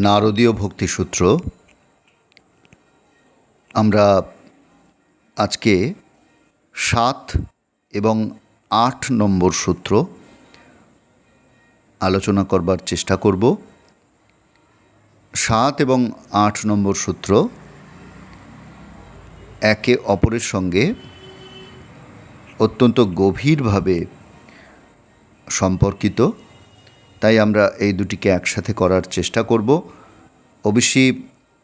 নারদীয় ভক্তিসূত্র। আমরা আজকে 7 এবং 8 নম্বর সূত্র আলোচনা করবার চেষ্টা করব। 7 এবং 8 নম্বর সূত্র একে অপরের সঙ্গে অত্যন্ত গভীরভাবে সম্পর্কিত, তাই আমরা এই দুটিকে একসাথে করার চেষ্টা করব। অবশ্যই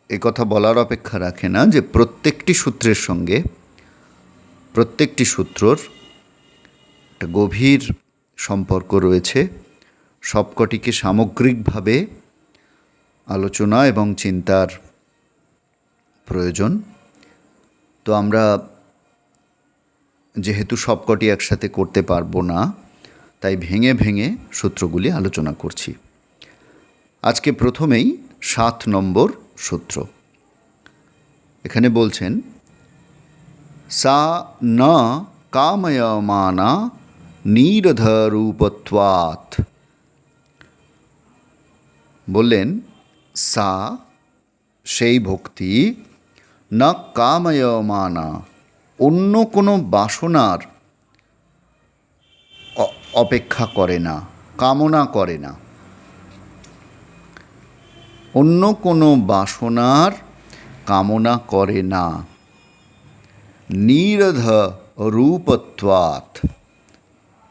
একথা বলার অপেক্ষা রাখে না যে প্রত্যেকটি সূত্রের সঙ্গে প্রত্যেকটি সূত্রর একটা গভীর সম্পর্ক রয়েছে। সবকটিকে সামগ্রিকভাবে আলোচনা এবং চিন্তার প্রয়োজন। তো আমরা যেহেতু সবকটি একসাথে করতে পারবো না, তাই ভেঙে ভেঙে সূত্রগুলি আলোচনা করছি। আজকে প্রথমেই 7 নম্বর সূত্র। এখানে বলছেন, সা ন কাময়মানা নিরধরূপত্বাৎ। বললেন, সা সেই ভক্তি, ন কাময়মানা অন্য কোনো বাসনার অপেক্ষা করে না, কামনা করে না। অন্য কোনো বাসনার কামনা করে না। নিরধ রূপত্বাৎ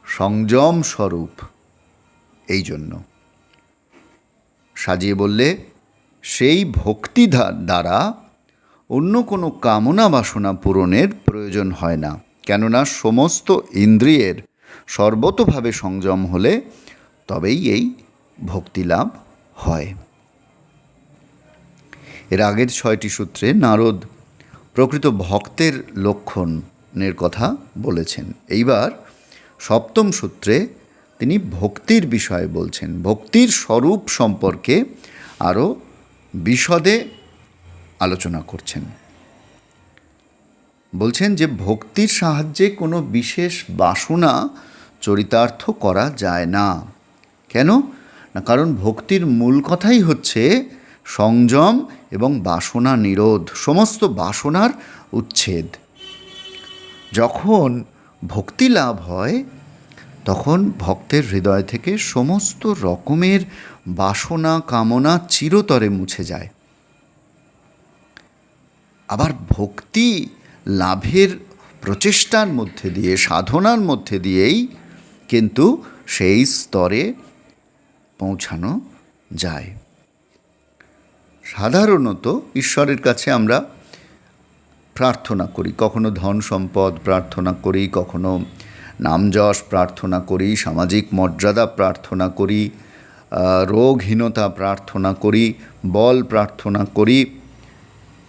সংযম স্বরূপ, এই জন্য সাজিয়ে বললে সেই ভক্তি দ্বারা অন্য কোনো কামনা বাসনা পূরণের প্রয়োজন হয় না, কেননা সমস্ত ইন্দ্রিয়ের সর্বতোভাবে সংযম হলে তবেই এই ভক্তি লাভ হয়। এর আগের 6টি সূত্রে নারদ প্রকৃত ভক্তের লক্ষণের কথা বলেছেন। এইবার 7ম সূত্রে তিনি ভক্তির বিষয়ে বলছেন, ভক্তির স্বরূপ সম্পর্কে আরও বিশদে আলোচনা করছেন। বলছেন যে ভক্তির সাহায্যে কোনো বিশেষ বাসনা চরিতার্থ করা যায় না। কেন না, কারণ ভক্তির মূল কথাই হচ্ছে সংযম এবং বাসনা নিরোধ, সমস্ত বাসনার উচ্ছেদ। যখন ভক্তি লাভ হয় তখন ভক্তের হৃদয় থেকে সমস্ত রকমের বাসনা কামনা চিরতরে মুছে যায়। আবার ভক্তি লাভের প্রচেষ্টার মধ্যে দিয়ে, সাধনার মধ্যে দিয়েই কিন্তু সেই স্তরে পৌঁছানো যায়। সাধারণত ঈশ্বরের কাছে আমরা প্রার্থনা করি, কখনো ধন সম্পদ প্রার্থনা করি, কখনো নামযশ প্রার্থনা করি, সামাজিক মর্যাদা প্রার্থনা করি, রোগহীনতা প্রার্থনা করি, বল প্রার্থনা করি।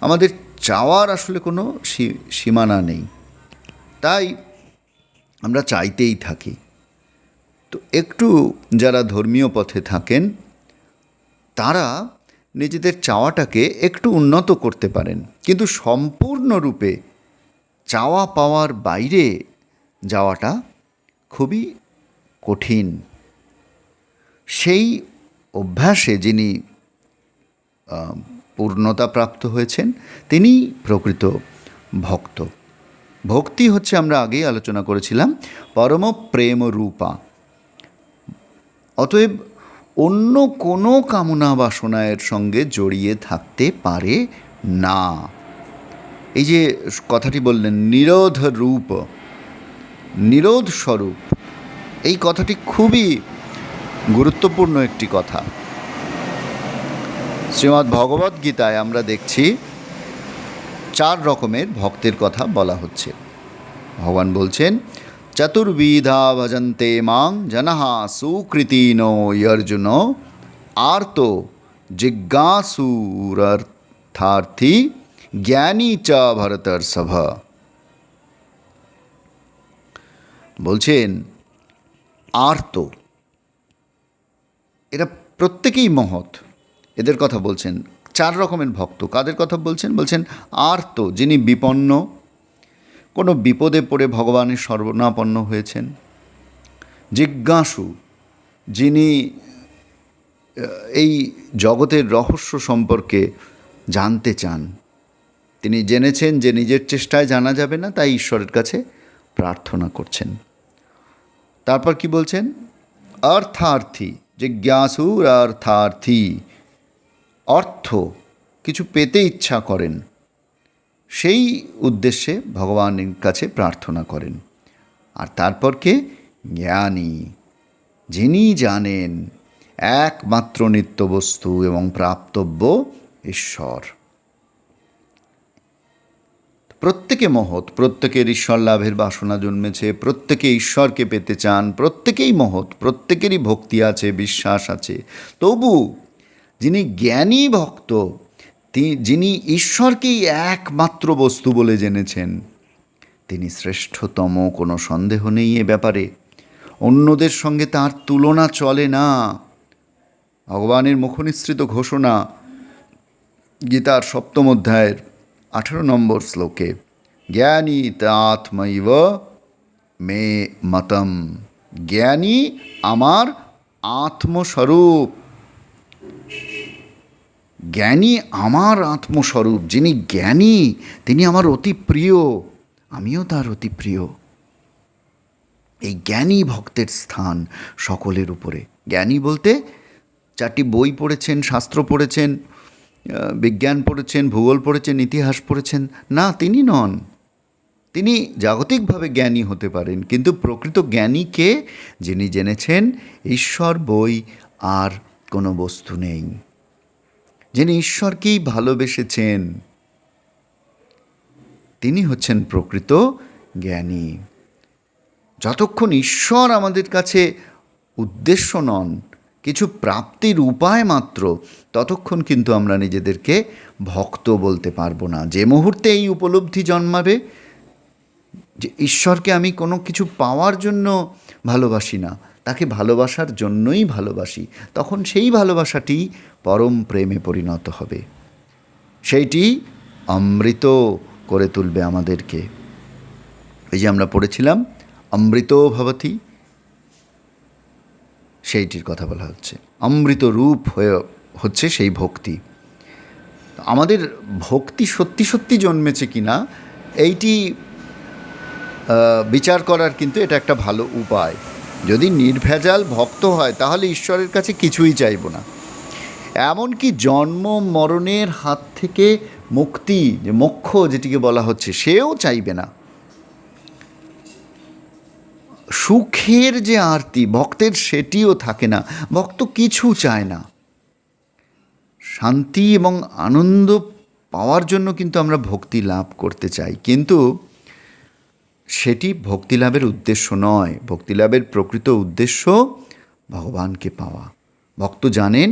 আমাদের চাওয়ার আসলে কোনো সীমানা নেই, তাই আমরা চাইতেই থাকি। তো একটু যারা ধর্মীয় পথে থাকেন তারা নিজেদের চাওয়াটাকে একটু উন্নত করতে পারেন, কিন্তু সম্পূর্ণরূপে চাওয়া পাওয়ার বাইরে যাওয়াটা খুবই কঠিন। সেই অভ্যাসে যিনি পূর্ণতা প্রাপ্ত হয়েছেন তিনি প্রকৃত ভক্ত। ভক্তি হচ্ছে, আমরা আগেই আলোচনা করেছিলাম, পরম প্রেম রূপা। অতএব অন্য কোনো কামনা বাসনার সঙ্গে জড়িয়ে থাকতে পারে না। এই যে কথাটি বললেন নিরোধ রূপ, নিরোধ স্বরূপ, এই কথাটি খুবই গুরুত্বপূর্ণ একটি কথা। শ্রীমদ্ ভগবদ্ গীতায় আমরা দেখছি 4 রকমের ভক্তের কথা বলা হচ্ছে। ভগবান বলছেন, চতুর্বিধা ভজন্তে মাং জনঃ সুকৃতিনো অর্জুন আর্তো জিজ্ঞাসুরর্থার্থী জ্ঞানী চ ভরতর্ষভ। বলছেন আর্ত, এরা প্রত্যেকেই মহৎ, এদের কথা বলছেন। 4 রকমের ভক্ত, কাদের কথা বলছেন? বলছেন আর্ত, যিনি বিপন্ন, কোনো বিপদে পড়ে ভগবানের শরণাপন্ন হয়েছেন। জিজ্ঞাসু, যিনি এই জগতের রহস্য সম্পর্কে জানতে চান। তিনি জেনেছেন যে নিজের চেষ্টায় জানা যাবে না, তাই ঈশ্বরের কাছে প্রার্থনা করছেন। তারপর কি বলছেন? অর্থার্থী, জিজ্ঞাসুর অর্থার্থী, অর্থ কিছু পেতে ইচ্ছা করেন, সেই উদ্দেশ্যে ভগবানের কাছে প্রার্থনা করেন। আর তারপর কে? জ্ঞানী, যিনি জানেন একমাত্র নিত্যবস্তু এবং প্রাপ্তব্য ঈশ্বর। প্রত্যেকে মহৎ, প্রত্যেকের ঈশ্বর লাভের বাসনা জন্মেছে, প্রত্যেকে ঈশ্বরকে পেতে চান, প্রত্যেকেই মহৎ, প্রত্যেকেরই ভক্তি আছে, বিশ্বাস আছে। তবু যিনি জ্ঞানী ভক্ত, যিনি ঈশ্বরকেই একমাত্র বস্তু বলে জেনেছেন, তিনি শ্রেষ্ঠতম, কোনো সন্দেহ নেই এ ব্যাপারে। অন্যদের সঙ্গে তার তুলনা চলে না। ভগবানের মুখনিসৃত ঘোষণা গীতার 7ম অধ্যায়ের 18 নম্বর শ্লোকে, জ্ঞানী তাত্মৈব মে মতম, জ্ঞানী আমার আত্মস্বরূপ। জ্ঞানী আমার আত্মস্বরূপ, যিনি জ্ঞানী তিনি আমার অতি প্রিয়, আমিও তার অতি প্রিয়। এই জ্ঞানী ভক্তের স্থান সকলের উপরে। জ্ঞানী বলতে 4টি বই পড়েছেন, শাস্ত্র পড়েছেন, বিজ্ঞান পড়েছেন, ভূগোল পড়েছেন, ইতিহাস পড়েছেন, না, তিনি নন। তিনি জাগতিকভাবে জ্ঞানী হতে পারেন, কিন্তু প্রকৃত জ্ঞানী কে? যিনি জেনেছেন ঈশ্বর বই আর কোনো বস্তু নেই, যিনি ঈশ্বরকেই ভালোবেসেছেন, তিনি হচ্ছেন প্রকৃত জ্ঞানী। যতক্ষণ ঈশ্বর আমাদের কাছে উদ্দেশ্য নন, কিছু প্রাপ্তির উপায় মাত্র, ততক্ষণ কিন্তু আমরা নিজেদেরকে ভক্ত বলতে পারবো না। যে মুহূর্তে এই উপলব্ধি জন্মাবে যে ঈশ্বরকে আমি কোনো কিছু পাওয়ার জন্য ভালোবাসি না, তাকে ভালোবাসার জন্যই ভালোবাসি, তখন সেই ভালোবাসাটি পরম প্রেমে পরিণত হবে, সেইটি অমৃত করে তুলবে আমাদেরকে। এই যে আমরা পড়েছিলাম অমৃত ভবতি, সেইটির কথা বলা হচ্ছে। অমৃত রূপ হয়ে হচ্ছে সেই ভক্তি। আমাদের ভক্তি সত্যি সত্যি জন্মেছে কি না এইটি বিচার করার কিন্তু এটা একটা ভালো উপায়। যদি নির্ভেজাল ভক্ত হয় তাহলে ঈশ্বরের কাছে কিছুই চাইব না, এমনকি জন্ম মরণের হাত থেকে মুক্তি, যে মোক্ষ যেটিকে বলা হচ্ছে, সেও চাইবে না। সুখের যে আরতি ভক্তের, সেটিও থাকে না। ভক্ত কিছু চায় না। শান্তি এবং আনন্দ পাওয়ার জন্য কিন্তু আমরা ভক্তি লাভ করতে চাই, কিন্তু সেটি ভক্তি লাভের উদ্দেশ্য নয়। ভক্তি লাভের প্রকৃত উদ্দেশ্য ভগবানকে পাওয়া। ভক্ত জানেন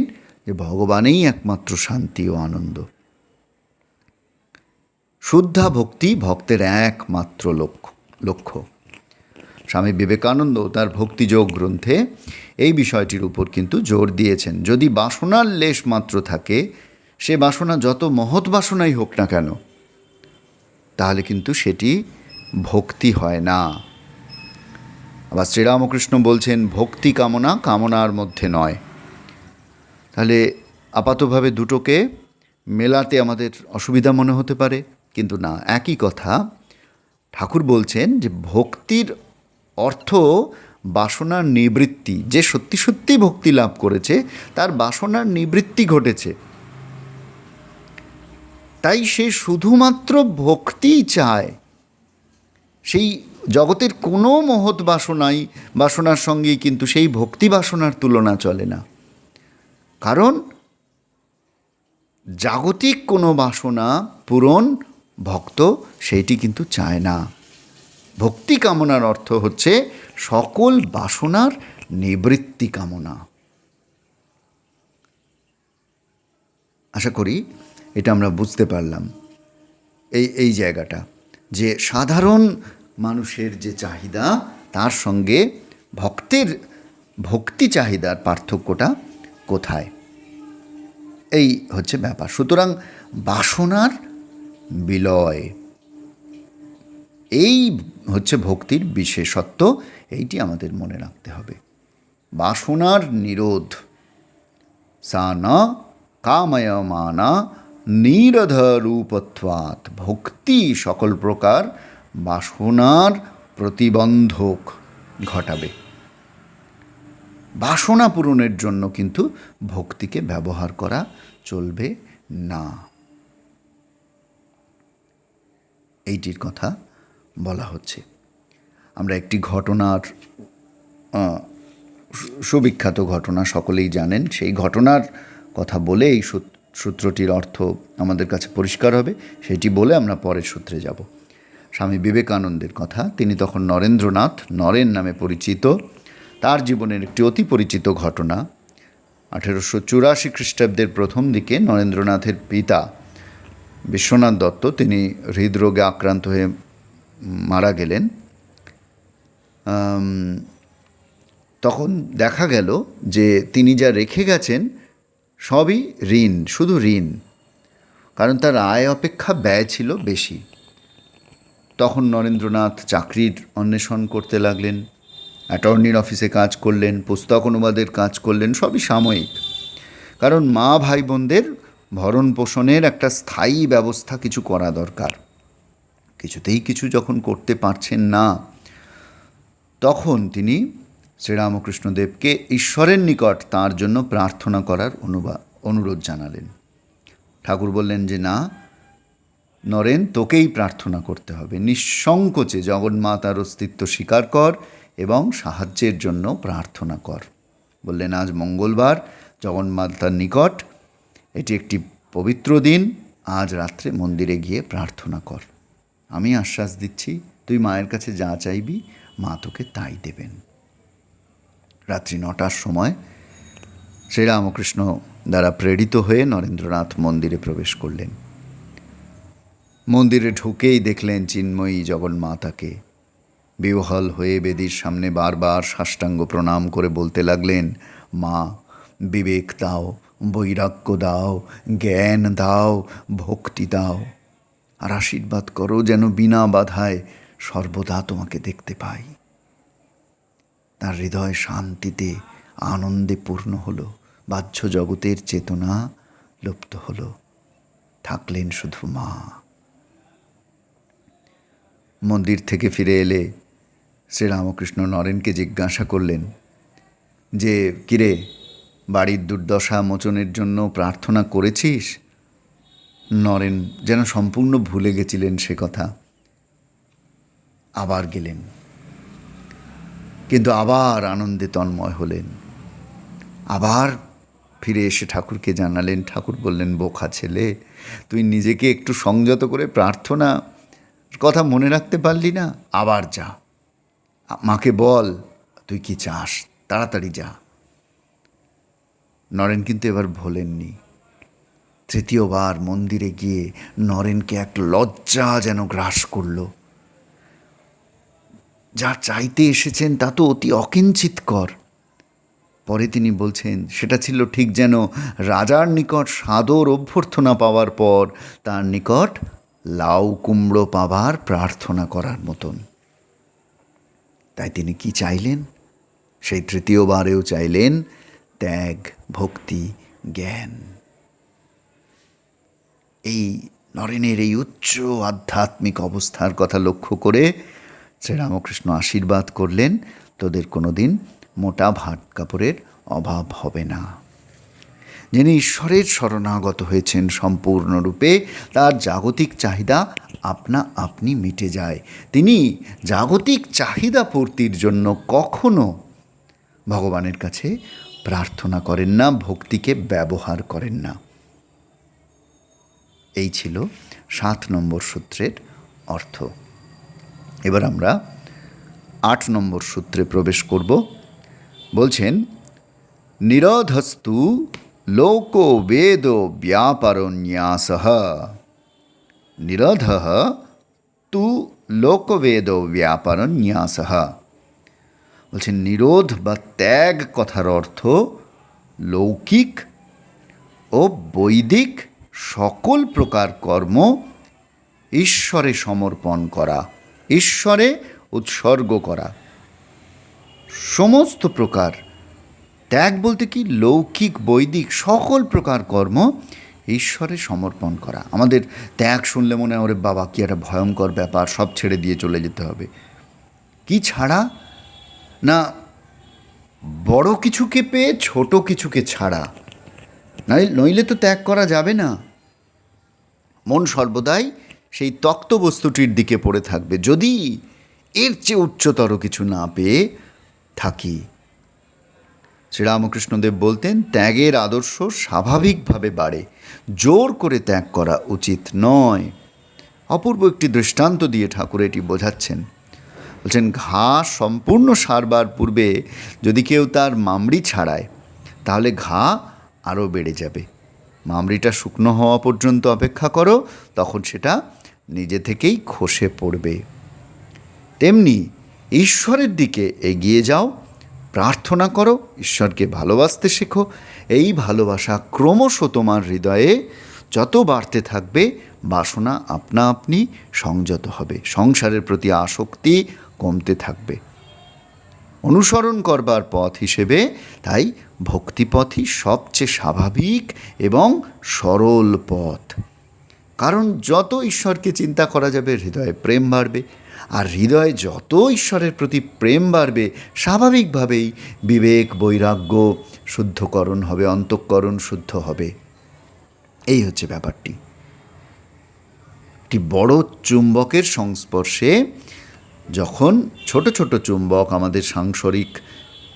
যে ভগবানেই একমাত্র শান্তি ও আনন্দ। শুদ্ধা ভক্তি ভক্তের একমাত্র লক্ষ্য। স্বামী বিবেকানন্দ তার ভক্তিযোগ গ্রন্থে এই বিষয়টির উপর কিন্তু জোর দিয়েছেন। যদি বাসনার লেশ মাত্র থাকে, সে বাসনা যত মহৎ বাসনাই হোক না কেন, তাহলে কিন্তু সেটি ভক্তি হয় না। আবার শ্রীরামকৃষ্ণ বলছেন, ভক্তি কামনা কামনার মধ্যে নয়। তাহলে আপাতভাবে দুটোকে মেলাতে আমাদের অসুবিধা মনে হতে পারে, কিন্তু না, একই কথা। ঠাকুর বলছেন যে ভক্তির অর্থ বাসনার নিবৃত্তি। যে সত্যি সত্যি ভক্তি লাভ করেছে তার বাসনার নিবৃত্তি ঘটেছে, তাই সে শুধুমাত্র ভক্তিই চায়। সেই জগতের কোনো মহৎ বাসনার সঙ্গেই কিন্তু সেই ভক্তি বাসনার তুলনা চলে না। কারণ জাগতিক কোনো বাসনা পূরণ ভক্ত সেইটি কিন্তু চায় না। ভক্তি কামনার অর্থ হচ্ছে সকল বাসনার নিবৃত্তি কামনা। আশা করি এটা আমরা বুঝতে পারলাম, এই জায়গাটা, যে সাধারণ মানুষের যে চাহিদা তার সঙ্গে ভক্তের ভক্তি চাহিদার পার্থক্যটা কোথায়, এই হচ্ছে ব্যাপার। সুতরাং বাসনার বিলয়, এই হচ্ছে ভক্তির বিশেষত্ব। এইটি আমাদের মনে রাখতে হবে। বাসনার নিরোধ, সা না কাময়মানা নিরধ রূপত্বাৎ। ভক্তি সকল প্রকার বাসনার প্রতিবন্ধক ঘটাবে। বাসনা পূরণের জন্য কিন্তু ভক্তিকে ব্যবহার করা চলবে না। এইটির কথা বলা হচ্ছে। আমরা একটি ঘটনার, সুবিখ্যাত ঘটনা সকলেই জানেন, সেই ঘটনার কথা বলে এই সূত্রটির অর্থ আমাদের কাছে পরিষ্কার হবে। সেটি বলে আমরা পরের সূত্রে যাব। স্বামী বিবেকানন্দের কথা। তিনি তখন নরেন্দ্রনাথ, নরেন নামে পরিচিত। তার জীবনের একটি অতি পরিচিত ঘটনা। 1884 খ্রিস্টাব্দের প্রথম দিকে নরেন্দ্রনাথের পিতা বিশ্বনাথ দত্ত, তিনি হৃদরোগে আক্রান্ত হয়ে মারা গেলেন। তখন দেখা গেল যে তিনি যা রেখে গেছেন সবই ঋণ, শুধু ঋণ। কারণ তার আয় অপেক্ষা ব্যয় ছিল বেশি। তখন নরেন্দ্রনাথ চাকরির অন্বেষণ করতে লাগলেন, অ্যাটর্নির অফিসে কাজ করলেন, পুস্তক অনুবাদের কাজ করলেন, সবই সাময়িক। কারণ মা ভাই বোনদের ভরণ পোষণের একটা স্থায়ী ব্যবস্থা কিছু করা দরকার। কিছুতেই কিছু যখন করতে পারছেন না, তখন তিনি শ্রীরামকৃষ্ণদেবকে ঈশ্বরের নিকট তাঁর জন্য প্রার্থনা করার অনুরোধ জানালেন। ঠাকুর বললেন যে না নরেন, তোকেই প্রার্থনা করতে হবে। নিঃসংকোচে জগন্মাতার অস্তিত্ব স্বীকার কর এবং সাহায্যের জন্য প্রার্থনা কর। বললেন আজ মঙ্গলবার, জগন্মাতার নিকট এটি একটি পবিত্র দিন, আজ রাত্রে মন্দিরে গিয়ে প্রার্থনা কর। আমি আশ্বাস দিচ্ছি, তুই মায়ের কাছে যা চাইবি মা তোকে তাই দেবেন। রাত্রি 9টার সময় শ্রীরামকৃষ্ণ দ্বারা প্রেরিত হয়ে নরেন্দ্রনাথ মন্দিরে প্রবেশ করলেন। মন্দিরে ঢুকেই দেখলেন চিন্ময়ী জগন্মাতাকে। বিহ্বল হয়ে বেদির সামনে বারবার সাষ্টাঙ্গ প্রণাম করে বলতে লাগলেন, মা বিবেক দাও, বৈরাগ্য দাও, জ্ঞান দাও, ভক্তি দাও, আর আশীর্বাদ করো যেন বিনা বাধায় সর্বদা তোমাকে দেখতে পাই। তার হৃদয় শান্তিতে আনন্দে পূর্ণ হলো, বাহ্য জগতের চেতনা লুপ্ত হলো, থাকলেন শুধু মা। মন্দির থেকে ফিরে এলে শ্রীরামকৃষ্ণ নরেনকে জিজ্ঞাসা করলেন যে কিরে, বাড়ির দুর্দশা মোচনের জন্য প্রার্থনা করেছিস? নরেন যেন সম্পূর্ণ ভুলে গেছিলেন সে কথা। আবার গেলেন, কিন্তু আবার আনন্দে তন্ময় হলেন। আবার ফিরে এসে ঠাকুরকে জানালেন। ঠাকুর বললেন, বোকা ছেলে, তুই নিজেকে একটু সংযত করে প্রার্থনা কথা মনে রাখতে পারলি না? আবার যা, মাকে বল তুই কি চাস, তাড়াতাড়ি যা। নরেন কিন্তু এবার ভোলেননি। তৃতীয়বার মন্দিরে গিয়ে নরেনকে এক লজ্জা যেন গ্রাস করল। যা চাইতে এসেছেন তা তো অতি অকিঞ্চিতকর। পরে তিনি বলছেন সেটা ছিল ঠিক যেন রাজার নিকট সাদর অভ্যর্থনা পাওয়ার পর তার নিকট লাউ কুমড়ো পাবার প্রার্থনা করার মতন। তাই তিনি কি চাইলেন? সেই তৃতীয়বারেও চাইলেন ত্যাগ, ভক্তি, জ্ঞান। এই নরেনের এই উচ্চ আধ্যাত্মিক অবস্থার কথা লক্ষ্য করে শ্রীরামকৃষ্ণ আশীর্বাদ করলেন, তোদের কোনো দিন মোটা ভাত কাপড়ের অভাব হবে না। যিনি ঈশ্বরের শরণাগত হয়েছেন সম্পূর্ণরূপে, তার জাগতিক চাহিদা আপনা আপনি মিটে যায়। তিনি জাগতিক চাহিদা পূর্তির জন্য কখনো ভগবানের কাছে প্রার্থনা করেন না, ভক্তিকে ব্যবহার করেন না। এই ছিল 7 নম্বর সূত্রের অর্থ। এবার আমরা 8 নম্বর সূত্রে প্রবেশ করব। বলছেন, নিরধস্তু লোকো বেদ ব্যাপারন্যাসঃ। নিরধঃ তু লোকবেদ ব্যাপারন্যাসঃ। বলছেন নিরোধ বা ত্যাগ কথার অর্থ লৌকিক ও বৈদিক সকল প্রকার কর্ম ঈশ্বরে সমর্পণ করা, ঈশ্বরে উৎসর্গ করা। সমস্ত প্রকার ত্যাগ বলতে কি? লৌকিক বৈদিক সকল প্রকার কর্ম ঈশ্বরে সমর্পণ করা। আমাদের ত্যাগ শুনলে মনে হয় ওরে বাবা কি একটা ভয়ঙ্কর ব্যাপার, সব ছেড়ে দিয়ে চলে যেতে হবে। কি ছাড়া? না বড় কিছুকে পেয়ে ছোট কিছুকে ছাড়া, নইলে তো ত্যাগ করা যাবে না। মন সর্বদাই সেই তক্ত বস্তুটির দিকে পড়ে থাকবে যদি এর চেয়ে উচ্চতর কিছু না পেয়ে থাকি। শ্রীরামকৃষ্ণদেব বলতেন, ত্যাগের আদর্শ স্বাভাবিকভাবে বাড়ে, জোর করে ত্যাগ করা উচিত নয়। অপূর্ব একটি দৃষ্টান্ত দিয়ে ঠাকুর এটি বোঝাচ্ছেন। বলছেন, ঘা সম্পূর্ণ সারবার পূর্বে যদি কেউ তার মামড়ি ছাড়ায় তাহলে ঘা আরও বেড়ে যাবে। মামড়িটা শুকনো হওয়া পর্যন্ত অপেক্ষা করো, তখন সেটা নিজে থেকেই খসে পড়বে। তেমনি ঈশ্বরের দিকে এগিয়ে যাও, প্রার্থনা করো, ঈশ্বরকে ভালোবাসতে শেখো। এই ভালোবাসা ক্রমশ তোমার হৃদয়ে যত বাড়তে থাকবে, বাসনা আপনা আপনি সংযত হবে, সংসারের প্রতি আসক্তি কমতে থাকবে। অনুসরণ করবার পথ হিসেবে তাই ভক্তিপথই সবচেয়ে স্বাভাবিক এবং সরল পথ। কারণ যত ঈশ্বরকে চিন্তা করা যাবে হৃদয়ে প্রেম বাড়বে, আর হৃদয়ে যত ঈশ্বরের প্রতি প্রেম বাড়বে স্বাভাবিকভাবেই বিবেক বৈরাগ্য শুদ্ধকরণ হবে, অন্তঃকরণ শুদ্ধ হবে। এই হচ্ছে ব্যাপারটি। একটি বড় চুম্বকের সংস্পর্শে যখন ছোট ছোট চুম্বক, আমাদের সাংসারিক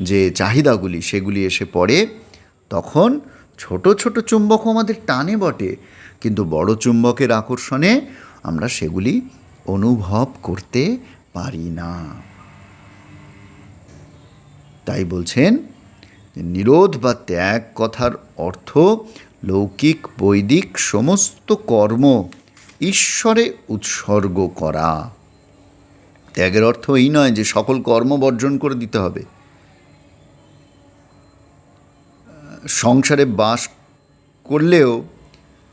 যে চাহিদাগুলি সেগুলি এসে পড়ে, তখন ছোট ছোট চুম্বকও আমাদের টানে বটে, কিন্তু বড় চুম্বকের আকর্ষণে আমরা সেগুলি অনুভব করতে পারি না। তাই বলছেন নিরোধ বা ত্যাগ কথার অর্থ লৌকিক বৈদিক সমস্ত কর্ম ঈশ্বরে উৎসর্গ করা। ত্যাগের অর্থ এই নয় যে সকল কর্ম বর্জন করে দিতে হবে। সংসারে বাস করলেও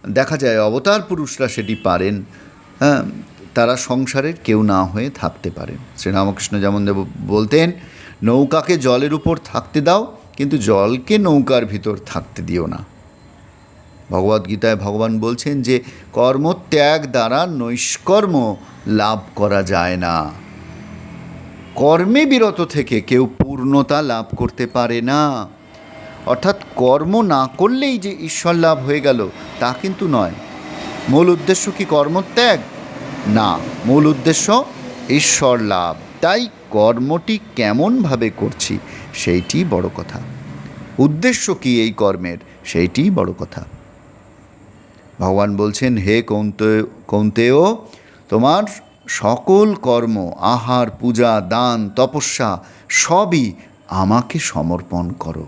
দেখা যায় অবতার পুরুষরা সেটি পারেন, হ্যাঁ, তারা সংসারের কেউ না হয়ে থাকতে পারেন। শ্রীরামকৃষ্ণ যেমন বলতেন, নৌকাকে জলের উপর থাকতে দাও, কিন্তু জলকে নৌকার ভিতর থাকতে দিও না। ভগবদ্গীতায় ভগবান বলছেন যে কর্মত্যাগ দ্বারা নৈষ্কর্ম লাভ করা যায় না। কর্মে বিরত থেকে কেউ পূর্ণতা লাভ করতে পারে না। অর্থাৎ কর্ম না করলেই যে ঈশ্বর লাভ হয়ে গেল তা কিন্তু নয়। মূল উদ্দেশ্য কি কর্মত্যাগ? না, মূল উদ্দেশ্য ঈশ্বর লাভ। তাই কর্মটি কেমনভাবে করছি সেইটি বড় কথা। উদ্দেশ্য কি এই কর্মের সেইটিই বড় কথা। ভগবান বলছেন, হে কৌন্তেয়, তোমার সকল কর্ম, আহার, পূজা, দান, তপস্যা সবই আমাকে সমর্পণ করো।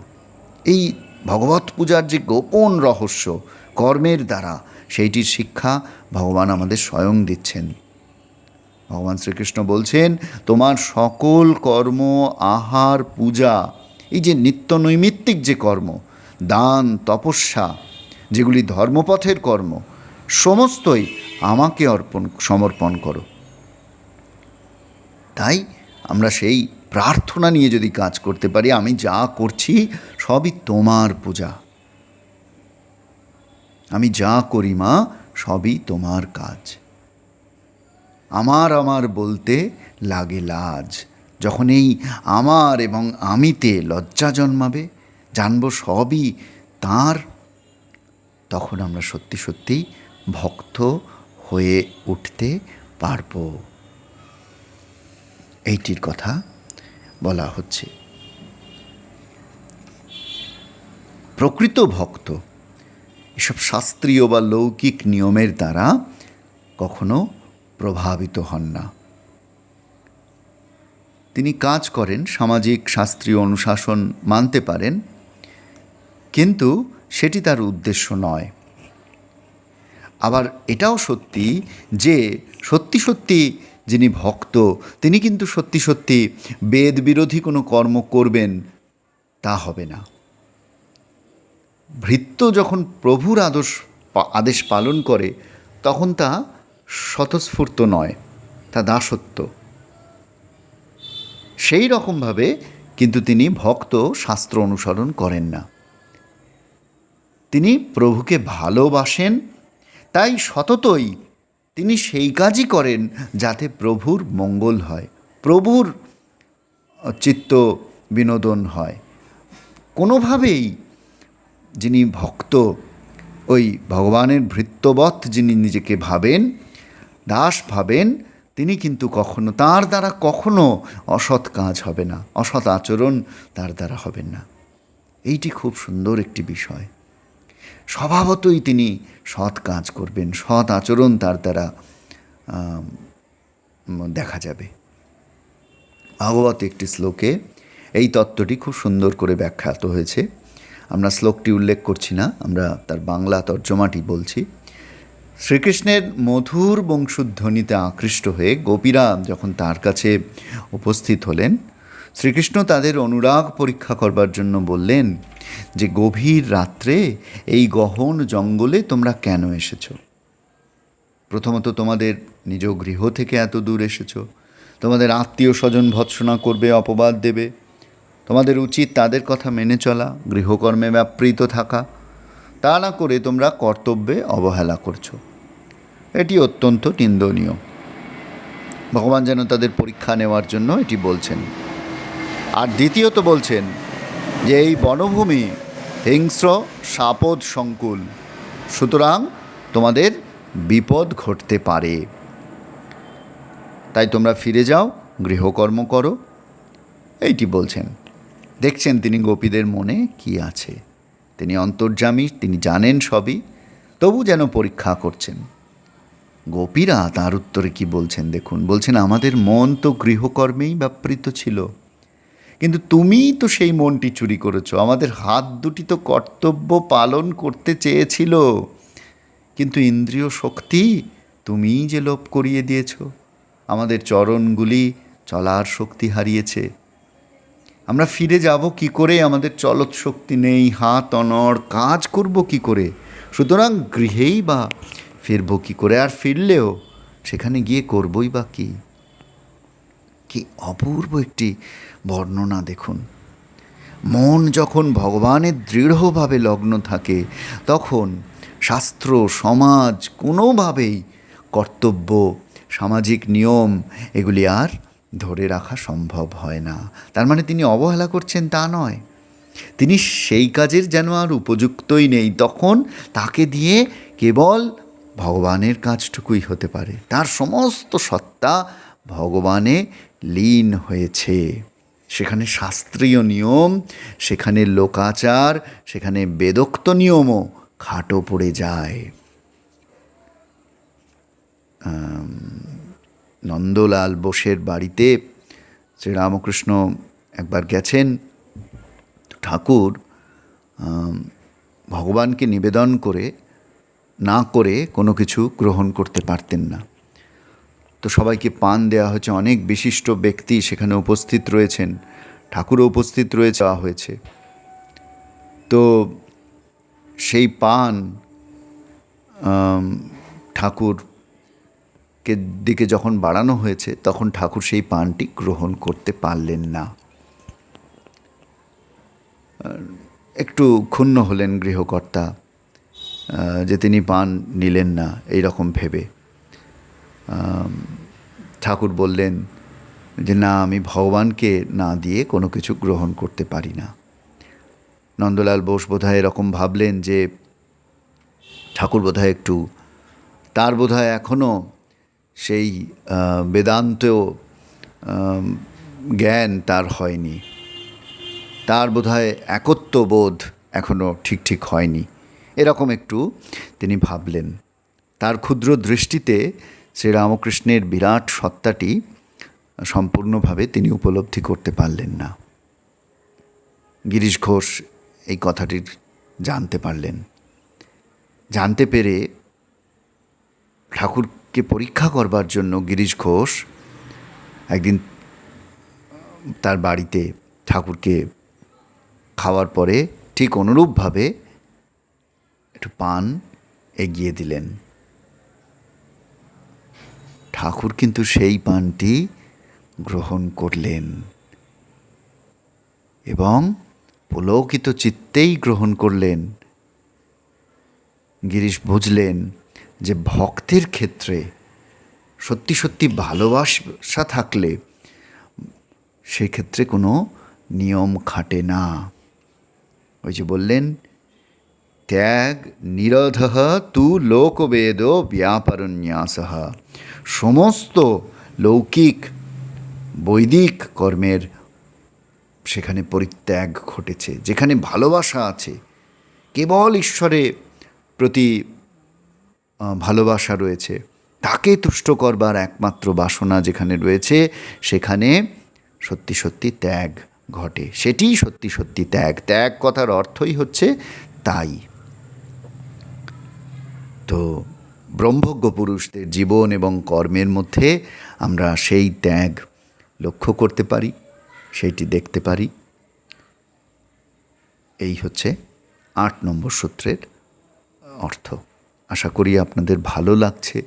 এই ভগবত পূজার যে গোপন রহস্য কর্মের দ্বারা, সেইটির শিক্ষা ভগবান আমাদের স্বয়ং দিচ্ছেন। ভগবান শ্রীকৃষ্ণ বলছেন, তোমার সকল কর্ম, আহার, পূজা, এই যে নিত্য নৈমিত্তিক যে কর্ম, দান, তপস্যা, যেগুলি ধর্মপথের কর্ম, সমস্তই আমাকে সমর্পণ করো। তাই আমরা সেই প্রার্থনা নিয়ে যদি কাজ করতে পারি, আমি যা করছি সবই তোমার পূজা, আমি যা করি মা সবই তোমার কাজ। আমার বলতে লাগে লাজ। যখন এই আমার এবং আমিতে লজ্জা জন্মাবে, জানবো সবই তাঁর, তখন আমরা সত্যি সত্যি ভক্ত হয়ে উঠতে পারব। এইটির কথা বলা হচ্ছে। প্রকৃত ভক্ত এসব শাস্ত্রীয় বা লৌকিক নিয়মের দ্বারা কখনো প্রভাবিত হন না। তিনি কাজ করেন, সামাজিক শাস্ত্রীয় অনুশাসন মানতে পারেন, কিন্তু সেটি তার উদ্দেশ্য নয়। আবার এটাও সত্যি যে সত্যি সত্যি যিনি ভক্ত তিনি কিন্তু সত্যি সত্যি বেদ বিরোধী কোনো কর্ম করবেন তা হবে না। ভৃত্য যখন প্রভুর আদেশ পালন করে তখন তা স্বতঃস্ফূর্ত নয়, তা দাসত্ব। সেই রকমভাবে কিন্তু তিনি ভক্ত শাস্ত্র অনুসরণ করেন না। তিনি প্রভুকে ভালোবাসেন, তাই সততই তিনি সেই কাজই করেন যাতে প্রভুর মঙ্গল হয়, প্রভুর চিত্ত বিনোদন হয়। কোনোভাবেই যিনি ভক্ত, ওই ভগবানের ভৃত্যবৎ যিনি নিজেকে ভাবেন, দাস ভাবেন, তিনি কিন্তু কখনো, তার দ্বারা কখনো অসৎ কাজ হবে না, অসৎ আচরণ তার দ্বারা হবেন না। এইটি খুব সুন্দর একটি বিষয়। স্বভাবতই তিনি সৎ কাজ করবেন, সৎ আচরণ তার দ্বারা দেখা যাবে। ভাগবত একটি শ্লোকে এই তত্ত্বটি খুব সুন্দর করে ব্যাখ্যাত হয়েছে। আমরা শ্লোকটি উল্লেখ করছি না, আমরা তার বাংলা তর্জমাটি বলছি। শ্রীকৃষ্ণের মধুর বংশধ্বনিতে আকৃষ্ট হয়ে গোপীরা যখন তার কাছে উপস্থিত হলেন, শ্রীকৃষ্ণ তাদের অনুরাগ পরীক্ষা করবার জন্য বললেন যে গভীর রাত্রে এই গহন জঙ্গলে তোমরা কেন এসেছ? প্রথমত তোমাদের নিজ গৃহ থেকে এত দূর এসেছ, তোমাদের আত্মীয় স্বজন ভৎসনা করবে, অপবাদ দেবে, তোমাদের উচিত তাদের কথা মেনে চলা, গৃহকর্মে ব্যাপৃত থাকা। তা না করে তোমরা কর্তব্যে অবহেলা করছো, এটি অত্যন্ত নিন্দনীয়। ভগবান যেন তাদের পরীক্ষা নেওয়ার জন্য এটি বলছেন। আর দ্বিতীয়ত বলছেন যে এই বনভূমি হিংস্র সাপদ সংকুল, সুতরাং তোমাদের বিপদ ঘটতে পারে, তাই তোমরা ফিরে যাও, গৃহকর্ম করো, এইটি বলছেন। দেখছেন তিনি গোপীদের মনে কি আছে, তিনি অন্তর্যামী, তিনি জানেন সবই, তবু যেন পরীক্ষা করছেন। গোপীরা তার উত্তরে কি বলছেন দেখুন, বলছেন আমাদের মন তো গৃহকর্মেই ব্যাপৃত ছিল, কিন্তু তুমিই তো সেই মনটি চুরি করেছো। আমাদের হাত দুটি তো কর্তব্য পালন করতে চেয়েছিল, কিন্তু ইন্দ্রিয় শক্তি তুমিই যে লোপ করিয়ে দিয়েছ। আমাদের চরণগুলি চলার শক্তি হারিয়েছে। আমরা ফিরে যাব কি করে? আমাদের চলৎ শক্তি নেই, হাত অনড়, কাজ করব কি করে? সুতরাং গৃহেই বা ফিরব কি করে? আর ফিরলেও সেখানে গিয়ে করবই বা কি? কি অপূর্ব একটি বর্ণনা দেখুন। মন যখন ভগবানের দৃঢ়ভাবে লগ্ন থাকে, তখন শাস্ত্র, সমাজ, কোনোভাবেই কর্তব্য, সামাজিক নিয়ম এগুলি আর ধরে রাখা সম্ভব হয় না। তার মানে তিনি অবহেলা করছেন তা নয়, তিনি সেই কাজের যেন আর উপযুক্তই নেই। তখন তাকে দিয়ে কেবল ভগবানের কাজটুকুই হতে পারে, তার সমস্ত সত্তা ভগবানে লীন হয়েছে। সেখানে শাস্ত্রীয় নিয়ম, সেখানে লোকাচার, সেখানে বেদোক্ত নিয়মও খাটো পড়ে যায়। নন্দলাল বোসের বাড়িতে শ্রীরামকৃষ্ণ একবার গেছেন। ঠাকুর ভগবানকে নিবেদন করে না করে কোনো কিছু গ্রহণ করতে পারতেন না। তো সবাইকে পান দেওয়া হয়েছে, অনেক বিশিষ্ট ব্যক্তি সেখানে উপস্থিত রয়েছেন, ঠাকুরও উপস্থিত হয়েছে। তো সেই পান ঠাকুরকে দিকে যখন বাড়ানো হয়েছে, তখন ঠাকুর সেই পানটি গ্রহণ করতে পারলেন না। একটু ক্ষুণ্ণ হলেন গৃহকর্তা যে তিনি পান নিলেন না, এই রকম ভেবে। ঠাকুর বললেন যে না, আমি ভগবানকে না দিয়ে কোনো কিছু গ্রহণ করতে পারি না। নন্দলাল বোস বোধহয় এরকম ভাবলেন যে ঠাকুর বোধহয় একটু, তার বোধহয় এখনও সেই বেদান্ত জ্ঞান তার হয়নি, তার বোধহয় একত্ববোধ এখনও ঠিক হয়নি, এরকম একটু তিনি ভাবলেন। তার ক্ষুদ্র দৃষ্টিতে শ্রীরামকৃষ্ণের বিরাট সত্তাটি সম্পূর্ণভাবে তিনি উপলব্ধি করতে পারলেন না। গিরিশ ঘোষ এই কথাটির জানতে পারলেন। জানতে পেরে ঠাকুরকে পরীক্ষা করবার জন্য গিরিশ ঘোষ একদিন তার বাড়িতে ঠাকুরকে খাওয়ার পরে ঠিক অনুরূপভাবে একটু পান এগিয়ে দিলেন। ঠাকুর কিন্তু সেই পানটি গ্রহণ করলেন। এবং পুলকিত চিত্তেই গ্রহণ করলেন। গিরিশ বুঝলেন যে ভক্তের ক্ষেত্রে সত্যি সত্যি ভালোবাসা থাকলে সেক্ষেত্রে কোনো নিয়ম খাটে না। ওই যে বললেন, ত্যাগ নিরোধ তু লোকবেদ ব্যাপারন্যাস, সমস্ত লৌকিক বৈদিক কর্মের সেখানে পরিত্যাগ ঘটেছে। যেখানে ভালোবাসা আছে, কেবল ঈশ্বরের প্রতি ভালোবাসা রয়েছে, তাকে তুষ্ট করবার একমাত্র বাসনা যেখানে রয়েছে, সেখানে সত্যি সত্যি ত্যাগ ঘটে। সেটিই সত্যি সত্যি ত্যাগ। ত্যাগ কথার অর্থই হচ্ছে তাই। তো ব্রহ্মজ্ঞ পুরুষদের জীবন এবং কর্মের মধ্যে আমরা সেই ত্যাগ লক্ষ্য করতে পারি, সেইটি দেখতে পারি। এই হচ্ছে 8 নম্বর সূত্রের অর্থ। আশা করি আপনাদের ভালো লাগছে।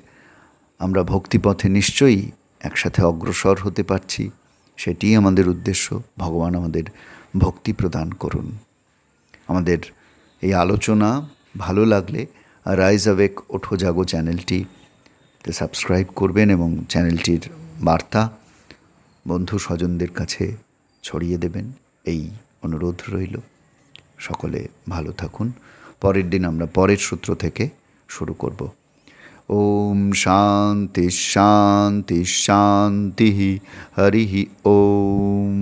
আমরা ভক্তিপথে নিশ্চয়ই একসাথে অগ্রসর হতে পারছি, সেটিই আমাদের উদ্দেশ্য। ভগবান আমাদের ভক্তি প্রদান করুন। আমাদের এই আলোচনা ভালো লাগলে রাইজ অ্যাওয়েক ওঠো জাগো চ্যানেলটিতে সাবস্ক্রাইব করবেন এবং চ্যানেলটির বার্তা বন্ধু স্বজনদের কাছে ছড়িয়ে দেবেন, এই অনুরোধ রইল। সকলে ভালো থাকুন। পরের দিন আমরা পরের সূত্র থেকে শুরু করব। ওম শান্তি শান্তি শান্তি। হরি ওম।